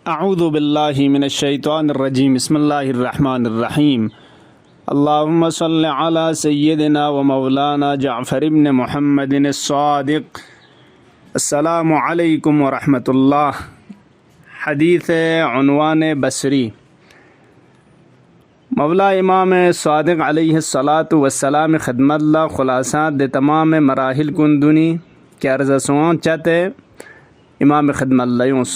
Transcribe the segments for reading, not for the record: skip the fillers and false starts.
अऊज़ु बिल्लाहि मिनश्शैतानिर्रजीम बिस्मिल्लाहिर्रहमानिर्रहीम अल्लाहुम्मा सल्लि अला सय्यिदिना व मौलाना जाफ़र इब्न मुहम्मदिन अस्सादिक़। अस्सलामु अलैकुम व रहमतुल्लाह। हदीस उन्वान बसरी। मौला इमाम सादिक़ अलैहिस्सलातु वस्सलाम खिदमत ला खुलासा दे तमाम मराहिल कुंदुनी के अर्ज़ सुआं चते इमाम खिदमत लयूस।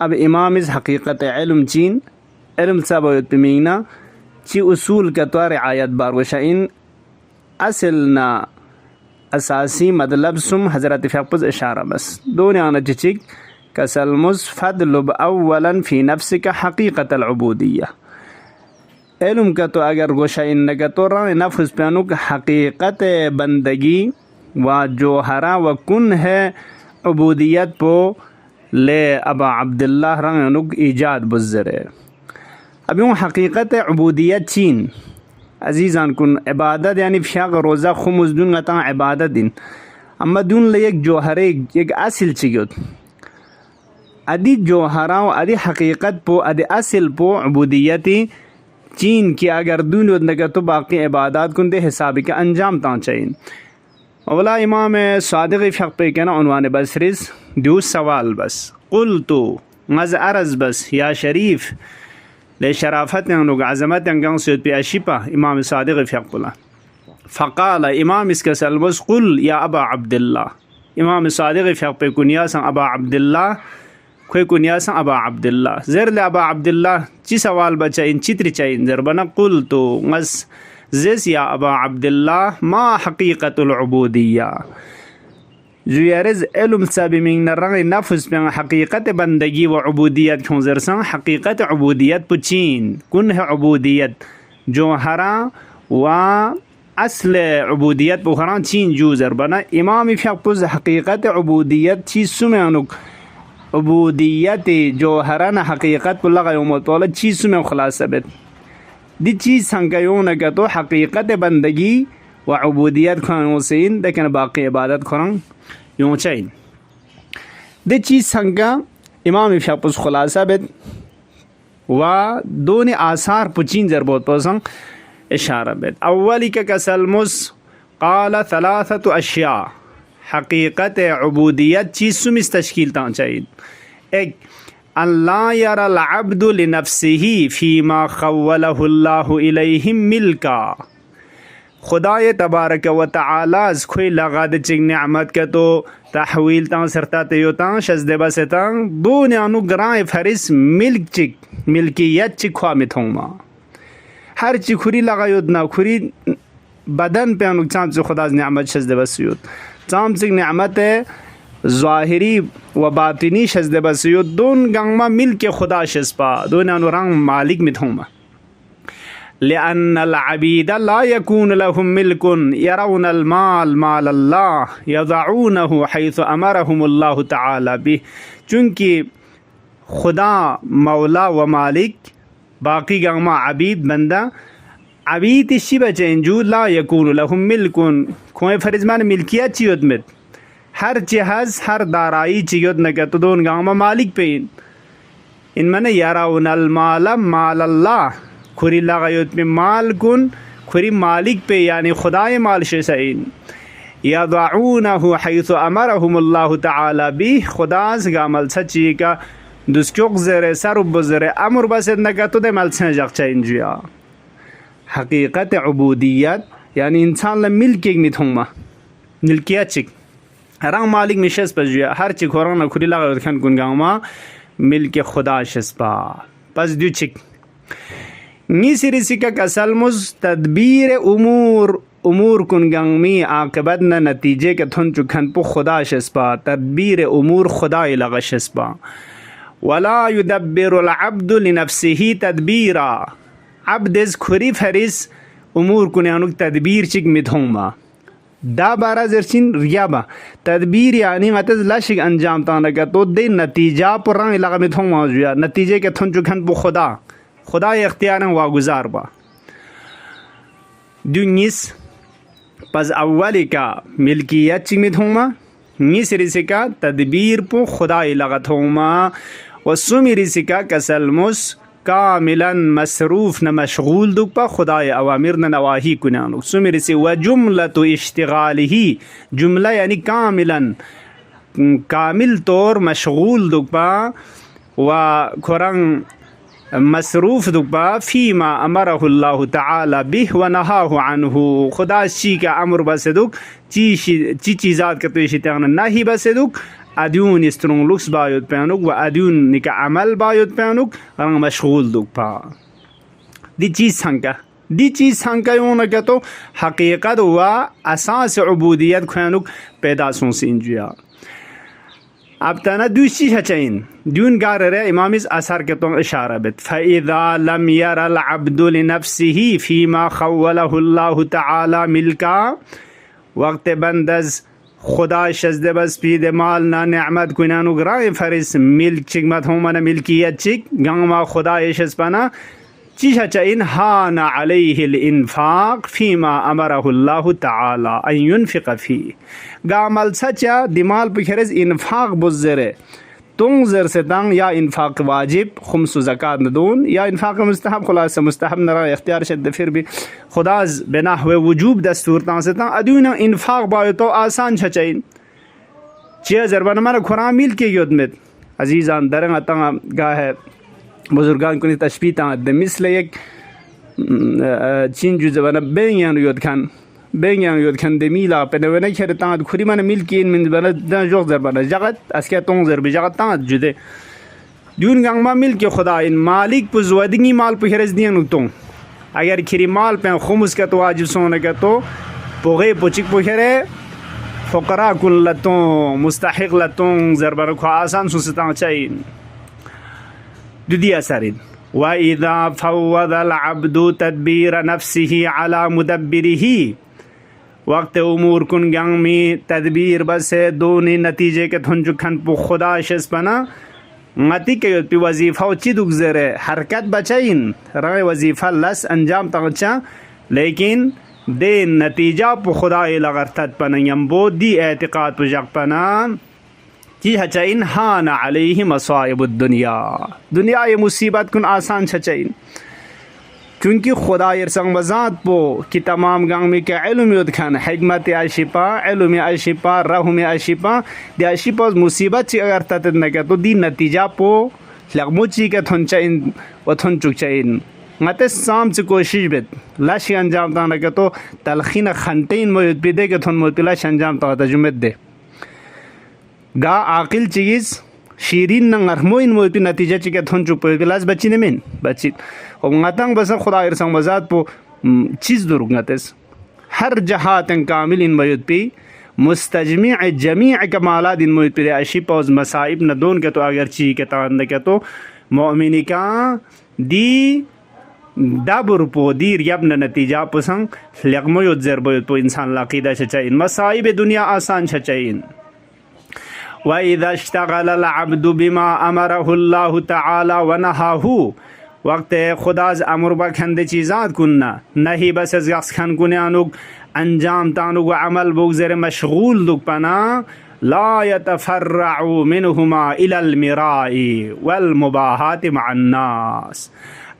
अब इमाम इस हकीकत इल्म चीन इल्म सब पिमीना ची उसूल के तौर आयत बारवशा इन असल ना असासी मतलब सुम हज़रत फ़क़्ज़ इशारा बस दोनों आना चिचिक कसलमुस फ़दलुब अव्वलन फ़ी नफ्स का हकीकत अलउबूदिया। इल्म का तो अगर गोशा इन का तो नफ्स प्यानु का हकीकत बंदगी व जोहरा व कुन है उबूदियत पो ले अबा अब्दुल्लाह रंग ईजाद बुज़रे। अब यूँ हकीकत उबूदियत चीन अजीज़ान कुन इबादत यानी फ़ियाग रोज़ा खुमुस दुन गता इबादत दिन अम्मा दुन ले एक जोहरे एक असिल चिगुत अदी जोहरा अदी हकीकत पो अदी असिल पो उबूदियती चीन की अगर दुन उदनका तो बाकी इबादत कुन दे हिसाब के अंजाम ता चाहिए। अवला इमाम सादिक़ फ़क़्ह के ना उन्वान बसरिस दो सवाल बस कुल तो मज़ अर्ज़ बस या शरीफ ले शराफत नुग अज़मत अंगंग से पे अशिपा इमाम सादिक़ फ़क़्ह फ़क़ाल इमाम इसका सलबस कुल या अबा अब्दुल्लाह। इमाम सादिक़ फ़क़्ह कुनिया सा अबा अब्दुल्लाह कोई कुनिया सा अबा अब्दुल्लाह ज़र ले अबा अब्दुल्लाह ची सवाल बचा इन चित्र चाहिए ज़र बना कुल तो मज़ ज़िस या अबा अब्दुल्लाह मा हकीकतुल उबूदिया जो यारज़ इल्म साबिमिंग नरंग नफ्स पे हकीकत बंदगी व उबूदियत क्यों ज़रसा हकीकत उबूदियत पुचीन कुन है उबूदियत जो हरा व असल उबूदियत पुखरा चीन जो ज़र बना इमाम फ़क़्ह हकीकत उबूदियत चीज़ सुमे अनुक उबूदियत जो हरा न हकीकत पुल्ला यौमतौला चीज़ सुमे खलास सबत दी चीज़ संकयों का तो हकीकत बंदगी व उबूदियत खानों से इन लेकिन बाकी इबादत खुरंग यूँ चाहिए दे चीज़ संका इमाम फ़क़्ह खुलासा बेद व दोनों आसार पुचीन ज़र बहुत पसंद इशारा बेद अव्वली का कसलमुस क़ाल सलासतु अशिया हकीकत उबूदियत चीज़ सुमिस तश्कील ता चाहिए। एक अल्लाह यरल अब्दु लिनफ्सिही फ़ीमा खव्वलहुल्लाहु इलैहि मिल्का खुदाए तबारक व तआला कोई लगा दे चिग नेमत के तो तहवील ता सरता तेयोता शजदे बसता दो न्यानु ग्राए फरिस मिल्क चिक मिल्कियत चिक ख्वा मिथोमा हर चिखुरी लगा योजना खुरी बदन पे नुकसान से खुदा नेमत शजदे बसयूत चाम चिग नेमत ज़ाहिरी व बातिनी शजदे बसयूत दोन गंगमा मिल के खुदा शस्पा दो न्यानु रंग मालिक मिथोमा लिअन्नल अबीद ला यकून लहुम मिल्कुन यरौनल माल माल अल्लाह यज़ऊनहु हैसु अमरहुमुल्लाहु तआला बिह। चूँकि खुदा मौला व मालिक बाकी गंगमा अबीद बंदा अबीद इसी बचें जो ला यकून लहुम मिल्कुन कोई फरिजमान मिल्कियत चियोत में हर जहाज हर दाराई चियोत न तो दोन गंगमा मालिक पे इन मन यरौनल माल माल अल्लाह खुरी लगायुत में माल कुन खुरी मालिक पे यानी खुदाए माल शैन यदऊनहु हैसु अमरहुमुल्लाहु तआला बिह खुदास गामल सची का दुस्क्योक ज़रे सर बुज़रे अमर बस न का तो दे मल से जगचा इंजिया हकीकत उबूदियत यानी इंसान ल मिल के मिथुमा मिल्किया चिक रंग मालिक मिशस पजिया हर चिक होरंग न खुरी लगायुत खन कुन गामा मिल के खुदा शस्पा पस दु चिक नीसिरिसी का कसलमुस तदबीर उमूर कुन गंगमी आकबत न नतीजे के थुन चुखन पु खुदा शस्पा तदबीर उमूर खुदा लगा शस्पा वला युदब्बिरुल अब्दु लिनफ्सिही तदबीरा अब्द खुरी फरिस उमूर कुन अनुक तदबीर चिक मिथोमा दा बारा जरचिन रियाबा तदबीर यानी मतज लशिक अंजाम ताना का तो दे नतीजा पर रंग लगा मिथोमा जुया नतीजे के थुन चुखन पु खुदा इख्तियार वागुजार बा दुनिस पस अव्वल का मिल्कियत चिमित होमा निसरिसे का तदबीर पो खुदा लगत होमा و سومیریسی که کسلموس کاملا مصروف نه مشغول دوک پا خدای اوامر نه نواهی کنانو سومیریسی و جملت اشتغاله جمله یعنی کاملا کامل طور مشغول دوک پا و کرن مصروف دوک پا فیما امره الله تعالی به و نهاه عنه خدا چی که امر بس دوک چی چیزات که توی شیطان نهی بس دوک ادیون استرون لوکس باید پیانوک و ادیون نیک عمل باید پیانوک رنگ مشغول دوک پا دی چیز سنگا یونه که تو حقیقت و اساس عبودیت پیانوک پیدا سونسی اینجویا اب تانا دوی چیز هچین دیون گاره ره امامیز اثر که تو اشاره بید فَإِذَا لَمْ يَرَ الْعَبْدُ لِنَفْسِهِ فِيمَا خَوَّلَهُ اللَّهُ تَعَالَى مِلْكًا وقت بندز خدا شزده بس پید مال نا نعمت کنانو گرای فرس ملک چک مت همانا ملکیت چک گنگ ما خدا یشز پنا چیش چا این هان علیه الانفاق فیما امره الله تعالی ان ينفق فيه گامل سچا دمال بخرز انفاق بزره تون زر سے تنگ یا انفاق واجب خمس و زکات ندون یا انفاق مستحب خلاص مستحب نرا اختیار شد پھر بھی خدا بنحو وجوب دستور تان سے تنگ ادینا انفاق باید تو آسان چچین چیز زربان ہمارا قرآن مل کے یود میں عزیزان درنگ تنگ گاہ بزرگان کنی تشبیح تان مثل یک چین جو زبانه بینیان یود کن دمیلا پنونه که تان خوری من میلکین من زبانه دن جوق زربانه جگت اسکه تون زربی جگت تان جده دیون گنگ ما ملک خدا این مالک پو زودنگی مال پو خرز دین تون اگر کری مال پن خمس که تو واجب سونه که تو پوغه پوچک پو خره فقرا کن لتون مستحق لتون زربانه کو آسان سوستان چاین دودی اثرین وَإِذَا فَوَّضَ الْعَبْدُ تَدْبِيرَ نَفْسِهِ عَلَى مُدَبِّرِهِ وقت امور کن گنگ می تدبیر بس دونی نتیجے کے تھن چکن پو خدا شس پنا غتی کے پی وظیفہ چی دگزرے حرکت بچائین رائے وظیفہ لس انجام تغچا لیکن دے نتیجہ پو خدا لغرتت پنا یمبو دی اعتقاد پو جگ پنا چی ہچائین ہانا علیہ مصائب الدنیا دنیا یہ مصیبت کن آسان چھچائین کیونکہ خدا ارسنگ وزاد پو کہ تمام گنگ میں کہ علم یود کھن حکمت اشپا علم اشپا رحم اشپا دی اشپا مصیبت چی اگر تتد نکا تو دی نتیجہ پو لغمو چی کہ تھن چائن و تھن چک چائن مت سام سے کوشش بیت لاشی انجام تا نکا تو تلخین خنٹین موید پیدے کہ تھن موید لاش انجام تا تجمد دے گا عاقل چیز شیرین نرموین موید نتیجہ چی کہ تھن چک پوید لاس بچی نمین بچی غتنگ بس خدا ارسنگ وزاد پو چیز درگتس ہر جہات کامل ان موید پی مستجمع جمیع کمالات ان موید پی اشی پوز مصائب ندون کے تو اگر چی کے تاند کے تو مؤمنی کا دی دبر پو دیر یبن نتیجہ پسنگ لغمو یود زر بوید پو انسان لاقیدہ شچائین مصائب دنیا آسان شچائین وَإِذَا اشْتَغَلَ الْعَبْدُ بِمَا أَمَرَهُ اللَّهُ تَعَالَى وَنَهَاهُ وقت خداز امر با کھند چیزات کننا نہیں بس از یخص کھن کنیانوک انجام تانوک و عمل بگذر مشغول دوک پنا لا يتفرع منهما الى المراء والمباحات مع الناس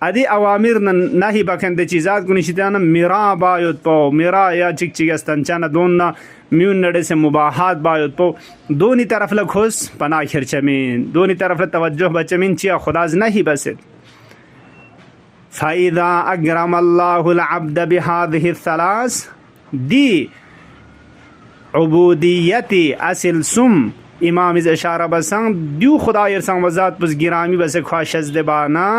ادی اوامر نہیں با کھند چیزات کنی شیطانا مرا باید پو مرا یا چک چک استنچانا دوننا میون نڑے سے مباحات باید پو دونی طرف لکھوس پنا کھرچمین دونی طرف توجہ بچمین چیا خداز نہیں بسد فَإِذَا أَكْرَمَ اللَّهُ الْعَبْدَ بِهَذِهِ الثَّلَاثِ دی عبودیتی اصل سم امام از اشارہ بسنگ دیو خدا ارسنگ وزاد پس گرامی بس خواشز دبانا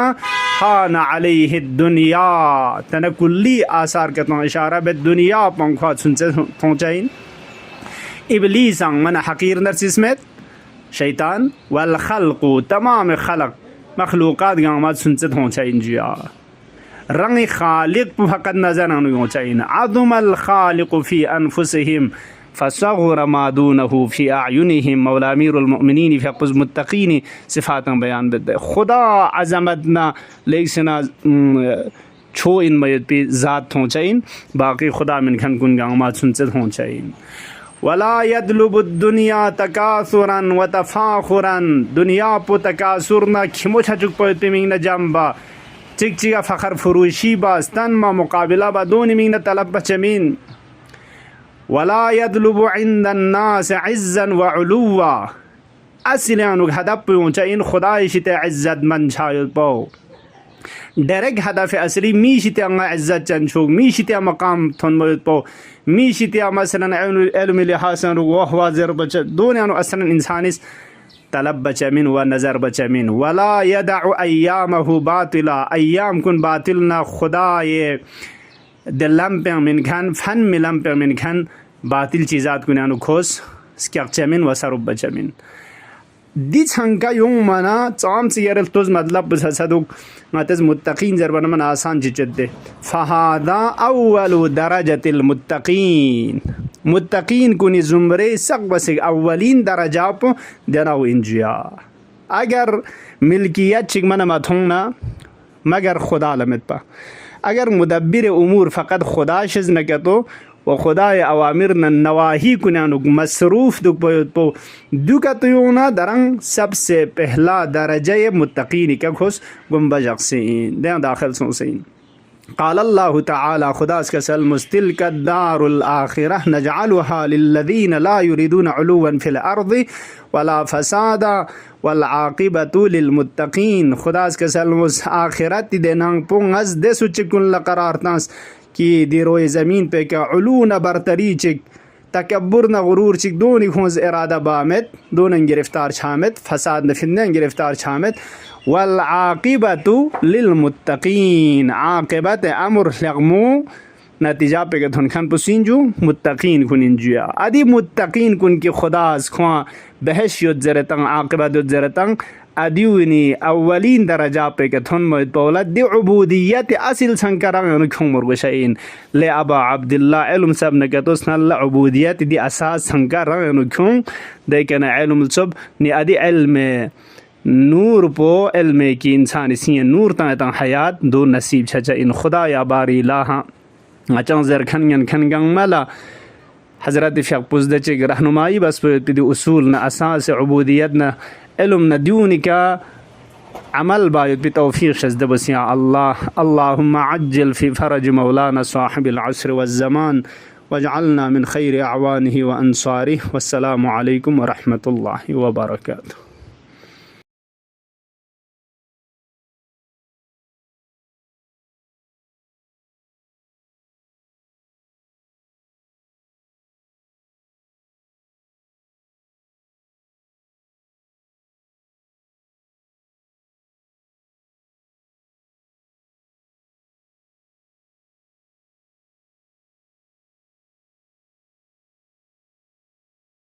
خان علیہ الدنیا تنکلی آثار کتنا اشارہ بے دنیا پنکھوات سنچے پہنچائیں ابلیسنگ من حقیر نرسیس میں شیطان والخلق تمام خلق مخلوقات گامات سنچے پہنچائیں جیا رنگ خالق فقط نظر آنو چاہیے عظم الخالق فی انفسهم فصغر ما دونه فی اعینهم مولا امیر المؤمنین فی حق متقین صفات بیان بده خدا عظمتنا لیکسنا چھو ان میت پی ذات ہوں چاہیے باقی خدا من کھن کن گامات سنچت ہوں چاہیے वला यदलुबुद्दुनिया तकासुरन व तफाखुरन दुनिया पो तकासुर न खिमो छचुक पयते मिंग न जंबा चिक चिका फ़खर फरोशी बास्तन मा मुकाबला बा दोन मिंग न तलब बचमीन वला यदलुबु इंदन्नास इज़्ज़न व उलुवा असलियानु हदफ ऊंचा इन खुदाई शिते इज़्ज़त मन छायल पाओ डायरेक्ट हदफ असली मी शिते अंगा इज़्ज़त चंचोग मी शिते मकाम थन मत पाओ मी शिते मसलन इल्म लिहासन व हवाज़र बच दोनों असलन इंसानिस तलब बचमिन व नज़र बचमिन वला यदअ अय्यामहु बातिला अय्याम कुन बातिल ना खुदा ये दिलम पे मिन खान फन मिलम पे मिन खान बातिल चीज़ात कुनानु खोस स्क्चमिन व सरुब बचमिन दी छंका यूं मना चाम से यार तुझ मतलब बसदुक मतज मुत्तकीन जरबन मन आसान जिचदे फहादा अव्वलु दरजतिल मुत्तकीन मुत्तकीन कुनी जुमरे सक बस अव्वलीन दरजा पो देनाउ इंजिया अगर मिल्कियत चिक मन मथुंगना मगर खुदा लमत पा अगर मुदब्बिर उमूर फ़कत खुदा शिज न के तो व खुदा अवामिर न नवाही कुनानुक मसरूफ़ दुक पो दुकतुना दरंग सबसे पहला दरजा मुत्तकीन का खुश गुम्बजक्सिन दे दाखिल सुनसिन क़ाल अल्लाह तआला खुदा का सल मुस्तिलका दारुल आखिरह नजअलुहा लिल्लज़ीन ला युरिदून उलुवन फिल अर्ज़ि वला फसादा वल आक़िबतु लिलमुत्तक़ीन खुदा का सल मुस आखिरत देनांग पुंगस दे सुचिकुन लक़रारतांस कि दिरोए ज़मीन पे क्या उलू न बरतरी चिक तकब्बुर न गुरूर चिक दोनों खोज इरादा बामत दोनों गिरफ्तार छामत फसाद न फिरने गिरफ्तार छामत वल आक़िबतु लिलमुत्तक़ीन आक़िबत अमर लगमो नतीजा पे के धुन खान पुसिंजू मुत्तक़ीन कुनिंजुया अदी मुत्तक़ीन कुन की खुदास ख्वा बहश युद्ध जरतंग आक़िबत युद्ध जरतंग अदिवनी अव्वलीन दरजा पे के थुन मत पौला दि उबूदियत असिल संकरंग खुम मुरगशइन ले अबा अब्दुल्ला इल्म सब न के तो सन उबूदियत दि असास संकरंग खुम दे के न इल्म सब नि अदि इल्म नूर पो इल्म की इंसान इसी नूर ता हयात दो नसीब छचा इन खुदा या बारी लाहा अचंग जर खन गंग मला हज़रत फ़िक़ पुज़द चिक रहनुमाई बस पे उसूल न असास उबूदियत न इल्म न दूनी का अमल बायत भी तौफ़ीक़ शज़द बस या अल्लाह अल्लाहुम्मा अज्जिल फ़ी फ़रज मौलाना साहिबिल अस्र वज़्ज़मान वजअलना मिन खैरि अवानिहि व अंसारिहि वस्सलामु अलैकुम व रहमतुल्लाहि व बरकातुहू।